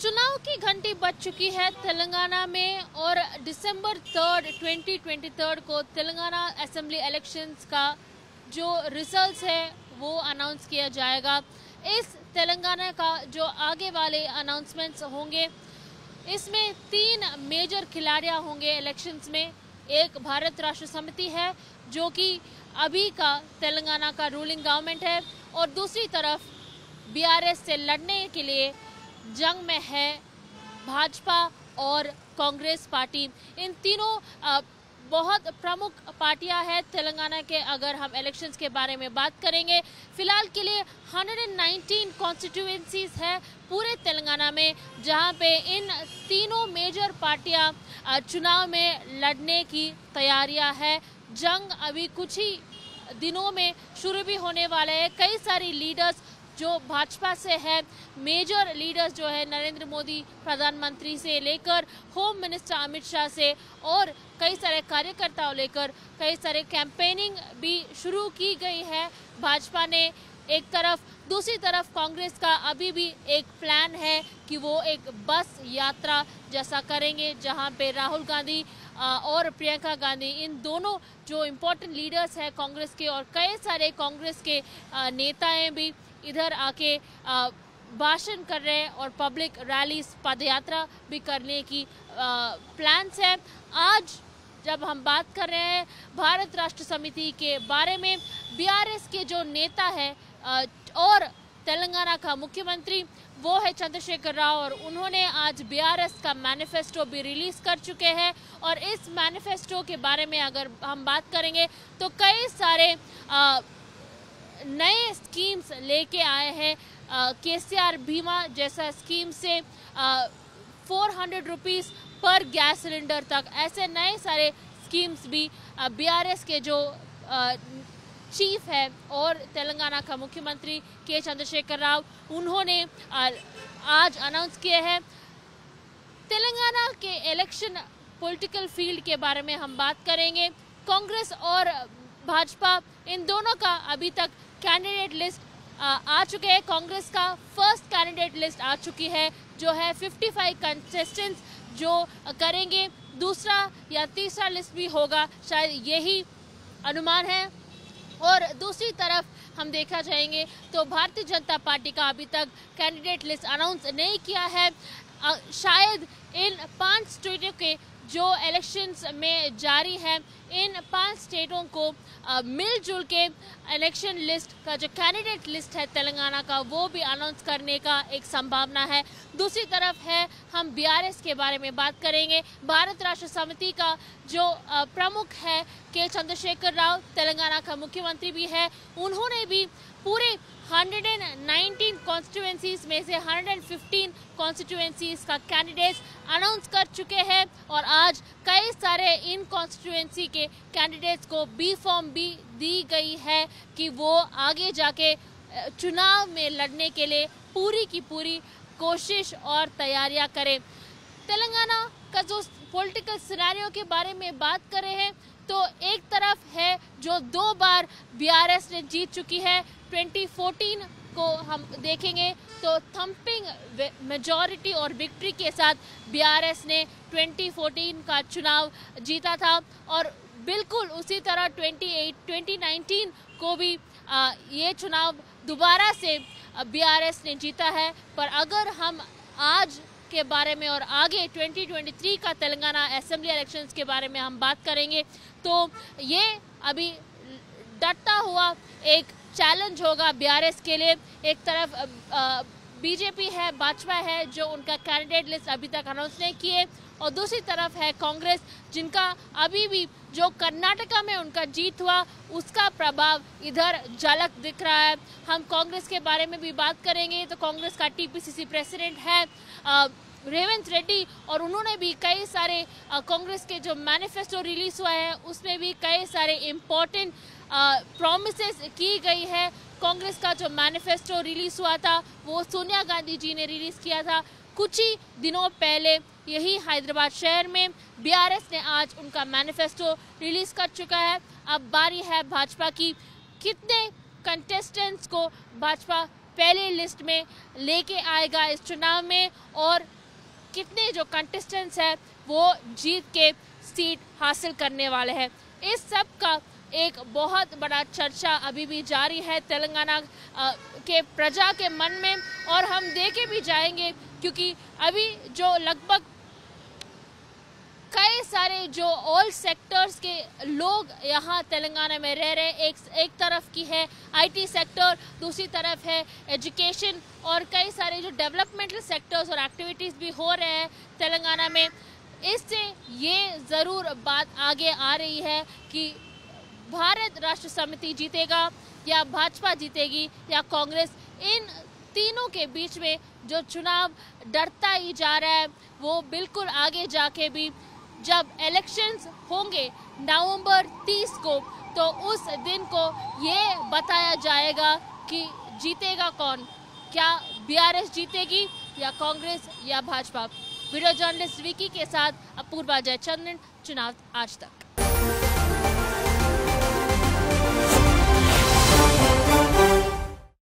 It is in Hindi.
चुनाव की घंटी बज चुकी है तेलंगाना में और दिसंबर 3 2023 को तेलंगाना असेंबली इलेक्शंस का जो रिजल्ट्स है वो अनाउंस किया जाएगा। इस तेलंगाना का जो आगे वाले अनाउंसमेंट्स होंगे इसमें 3 मेजर खिलाड़ियां होंगे इलेक्शंस में। एक भारत राष्ट्र समिति है जो कि अभी का तेलंगाना का रूलिंग गवर्नमेंट है और दूसरी तरफ बीआरएस से लड़ने के लिए जंग में है भाजपा और कांग्रेस पार्टी। इन तीनों बहुत प्रमुख पार्टियां हैं तेलंगाना के। अगर हम इलेक्शंस के बारे में बात करेंगे, फिलहाल के लिए 119 कॉन्स्टिट्यूएंसीज है पूरे तेलंगाना में, जहां पे इन तीनों मेजर पार्टियां चुनाव में लड़ने की तैयारियां है। जंग अभी कुछ ही दिनों में शुरू भी होने वाला है। कई सारी लीडर्स जो भाजपा से है, मेजर लीडर्स जो है नरेंद्र मोदी प्रधानमंत्री से लेकर होम मिनिस्टर अमित शाह से और कई सारे कार्यकर्ताओं लेकर कई सारे कैंपेनिंग भी शुरू की गई है भाजपा ने एक तरफ। दूसरी तरफ कांग्रेस का अभी भी एक प्लान है कि वो एक बस यात्रा जैसा करेंगे, जहां पे राहुल गांधी और प्रियंका गांधी, इन दोनों जो इम्पोर्टेंट लीडर्स हैं कांग्रेस के और कई सारे कांग्रेस के नेताएं भी इधर आके भाषण कर रहे हैं और पब्लिक रैलीज पदयात्रा भी करने की प्लान्स है। आज जब हम बात कर रहे हैं भारत राष्ट्र समिति के बारे में, बीआरएस के जो नेता है और तेलंगाना का मुख्यमंत्री वो है चंद्रशेखर राव, और उन्होंने आज बीआरएस का मैनिफेस्टो भी रिलीज कर चुके हैं। और इस मैनिफेस्टो के बारे में अगर हम बात करेंगे तो कई सारे नए स्कीम्स लेके आए हैं। केसीआर बीमा जैसा स्कीम से 400 रुपीज़ पर गैस सिलेंडर तक, ऐसे नए सारे स्कीम्स भी बीआरएस के जो चीफ है और तेलंगाना का मुख्यमंत्री के चंद्रशेखर राव, उन्होंने आज अनाउंस किए हैं। तेलंगाना के इलेक्शन पॉलिटिकल फील्ड के बारे में हम बात करेंगे। कांग्रेस और भाजपा इन दोनों का अभी तक कैंडिडेट लिस्ट आ चुके हैं। कांग्रेस का फर्स्ट कैंडिडेट लिस्ट आ चुकी है जो है 55 कंटेस्टेंट्स जो करेंगे। दूसरा या तीसरा लिस्ट भी होगा, शायद यही अनुमान है। और दूसरी तरफ हम देखा जाएंगे तो भारतीय जनता पार्टी का अभी तक कैंडिडेट लिस्ट अनाउंस नहीं किया है। शायद इन 5 स्टेटों के जो इलेक्शंस में जारी है, इन 5 स्टेटों को मिलजुल के इलेक्शन लिस्ट का जो कैंडिडेट लिस्ट है तेलंगाना का वो भी अनाउंस करने का एक संभावना है। दूसरी तरफ है हम बीआरएस के बारे में बात करेंगे। भारत राष्ट्र समिति का जो प्रमुख है के चंद्रशेखर राव, तेलंगाना का मुख्यमंत्री भी है, उन्होंने भी पूरे 119 कॉन्स्टिट्यूएंसीज में से 115 कॉन्स्टिट्यूएंसीज का कैंडिडेट्स अनाउंस कर चुके हैं। और आज कई सारे इन कॉन्स्टिट्यूएंसी के कैंडिडेट्स को बी फॉर्म भी दी गई है कि वो आगे जाके चुनाव में लड़ने के लिए पूरी की पूरी कोशिश और तैयारियां करें। तेलंगाना का जो पॉलिटिकल सिनेरियो के बारे में बात कर रहे हैं तो एक तरफ है जो 2 बार बीआरएस ने जीत चुकी है। 2014 को हम देखेंगे तो थम्पिंग मेजॉरिटी और विक्ट्री के साथ बीआरएस ने 2014 का चुनाव जीता था, और बिल्कुल उसी तरह 2019 को भी ये चुनाव दोबारा से बीआरएस ने जीता है। पर अगर हम आज के बारे में और आगे 2023 का तेलंगाना असेंबली इलेक्शंस के बारे में हम बात करेंगे तो ये अभी डटता हुआ एक चैलेंज होगा बीआरएस के लिए। एक तरफ बीजेपी है, भाजपा है जो उनका कैंडिडेट लिस्ट अभी तक अनाउंस नहीं किए, और दूसरी तरफ है कांग्रेस जिनका अभी भी जो कर्नाटका में उनका जीत हुआ उसका प्रभाव इधर झलक दिख रहा है। हम कांग्रेस के बारे में भी बात करेंगे तो कांग्रेस का टीपीसीसी प्रेसिडेंट है रेवंत रेड्डी, और उन्होंने भी कई सारे कांग्रेस के जो मैनिफेस्टो रिलीज हुआ है उसमें भी कई सारे इम्पोर्टेंट प्रॉमिसेस की गई है। कांग्रेस का जो मैनिफेस्टो रिलीज हुआ था वो सोनिया गांधी जी ने रिलीज किया था कुछ ही दिनों पहले यही हैदराबाद शहर में। बीआरएस ने आज उनका मैनिफेस्टो रिलीज कर चुका है। अब बारी है भाजपा की, कितने कंटेस्टेंट्स को भाजपा पहली लिस्ट में लेके आएगा इस चुनाव में, और कितने जो कंटेस्टेंट्स हैं वो जीत के सीट हासिल करने वाले हैं। इस सब का एक बहुत बड़ा चर्चा अभी भी जारी है तेलंगाना के प्रजा के मन में, और हम देखे भी जाएंगे क्योंकि अभी जो लगभग कई सारे जो ऑल सेक्टर्स के लोग यहाँ तेलंगाना में रह रहे हैं, एक तरफ की है आईटी सेक्टर, दूसरी तरफ है एजुकेशन, और कई सारे जो डेवलपमेंटल सेक्टर्स और एक्टिविटीज़ भी हो रहे हैं तेलंगाना में। इससे ये ज़रूर बात आगे आ रही है कि भारत राष्ट्र समिति जीतेगा या भाजपा जीतेगी या कांग्रेस। इन तीनों के बीच में जो चुनाव डरता ही जा रहा है, वो बिल्कुल आगे जाके भी जब इलेक्शंस होंगे नवंबर 30 को, तो उस दिन को ये बताया जाएगा कि जीतेगा कौन, क्या बीआरएस जीतेगी या कांग्रेस या भाजपा। वीडियो जर्नलिस्ट विकी के साथ अपूर्वा जयचंद्रन, चुनाव आज तक।